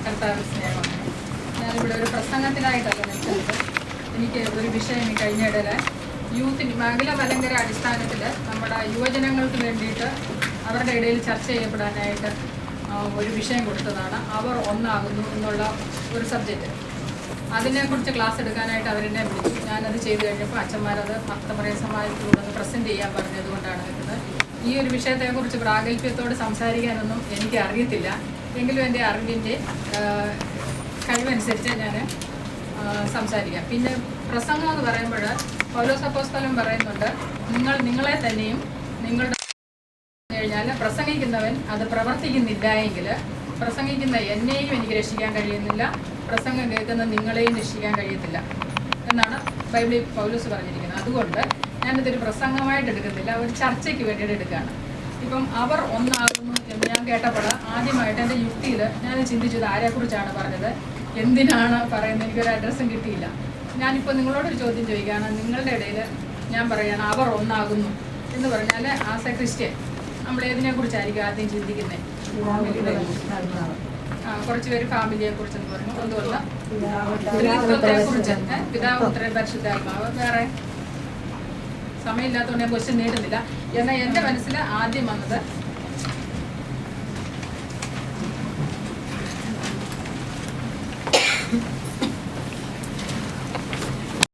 കർത്താവ് സ്നേഹമാണ്. ഞാനിവിടെ ഒരു പ്രസംഗത്തിനായിട്ടല്ല നിൽക്കുന്നത്. എനിക്ക് ഒരു വിഷയം കഴിഞ്ഞിടയിൽ യൂത്തിന് മംഗല മലങ്കര അടിസ്ഥാനത്തിൽ നമ്മുടെ യുവജനങ്ങൾക്ക് വേണ്ടിയിട്ട് അവരുടെ ഇടയിൽ ചർച്ച ചെയ്യപ്പെടാനായിട്ട് ഒരു വിഷയം കൊടുത്തതാണ്. അവർ ഒന്നാകുന്നു എന്നുള്ള ഒരു സബ്ജക്റ്റ്. അതിനെക്കുറിച്ച് ക്ലാസ് എടുക്കാനായിട്ട് അവരെന്നെ വിളിച്ചു. ഞാനത് ചെയ്തു കഴിഞ്ഞപ്പോൾ അച്ഛന്മാരത് ഭക്തമറിയ സമാജത്തിലൂടെ ഒന്ന് പ്രസൻറ്റ് ചെയ്യാൻ പറഞ്ഞതുകൊണ്ടാണ് നിൽക്കുന്നത്. ഈ ഒരു വിഷയത്തെക്കുറിച്ച് പ്രാഗൽഭ്യത്തോട് സംസാരിക്കാനൊന്നും എനിക്ക് അറിയത്തില്ല. എങ്കിലും എൻ്റെ അറിവിൻ്റെ കഴിവനുസരിച്ച് ഞാൻ സംസാരിക്കാം. പിന്നെ പ്രസംഗം എന്ന് പറയുമ്പോൾ പൗലോസ് അപ്പോസ്തലൻ പറയുന്നുണ്ട്, നിങ്ങളെ തന്നെയും നിങ്ങളുടെ കഴിഞ്ഞാൽ പ്രസംഗിക്കുന്നവൻ അത് പ്രവർത്തിക്കുന്നില്ല എങ്കിൽ പ്രസംഗിക്കുന്ന എന്നെയും എനിക്ക് രക്ഷിക്കാൻ കഴിയുന്നില്ല, പ്രസംഗം കേൾക്കുന്ന നിങ്ങളെയും രക്ഷിക്കാൻ കഴിയത്തില്ല എന്നാണ് ബൈബിളിൽ പൗലോസ് പറഞ്ഞിരിക്കുന്നത്. അതുകൊണ്ട് ഞാനിതൊരു പ്രസംഗമായിട്ട് എടുക്കുന്നില്ല, ഒരു ചർച്ചയ്ക്ക് വേണ്ടിയിട്ട് എടുക്കുകയാണ്. ഇപ്പം അവർ ഒന്നാകുന്നു എന്ന് ഞാൻ കേട്ടപ്പോൾ ആദ്യമായിട്ട് എൻ്റെ യുക്തിയിൽ ഞാൻ ചിന്തിച്ചത് ആരെക്കുറിച്ചാണ് പറഞ്ഞത്, എന്തിനാണ് പറയുന്നത്, എനിക്കൊരു അഡ്രസ്സും കിട്ടിയില്ല. ഞാനിപ്പോൾ നിങ്ങളോടൊരു ചോദ്യം ചോദിക്കുകയാണ്. നിങ്ങളുടെ ഇടയിൽ ഞാൻ പറയുകയാണ് അവർ ഒന്നാകുന്നു എന്ന് പറഞ്ഞാൽ ആസ് എ ക്രിസ്ത്യൻ നമ്മൾ ഏതിനെക്കുറിച്ചായിരിക്കും ആദ്യം ചിന്തിക്കുന്നത്? കുറച്ച് പേര് ഫാമിലിയെക്കുറിച്ചെന്ന് പറഞ്ഞു, അതുപോലെ സ്ത്രീത്വത്തെക്കുറിച്ച്, പിതാവ് പുത്രൻ പരിശുദ്ധാത്മാവ്. വേറെ സമയമില്ലാത്തതുകൊണ്ട് ഞാൻ ക്വസ്റ്റ്യൻ നേടുന്നില്ല. എന്നാൽ എൻ്റെ മനസ്സിൽ ആദ്യം വന്നത്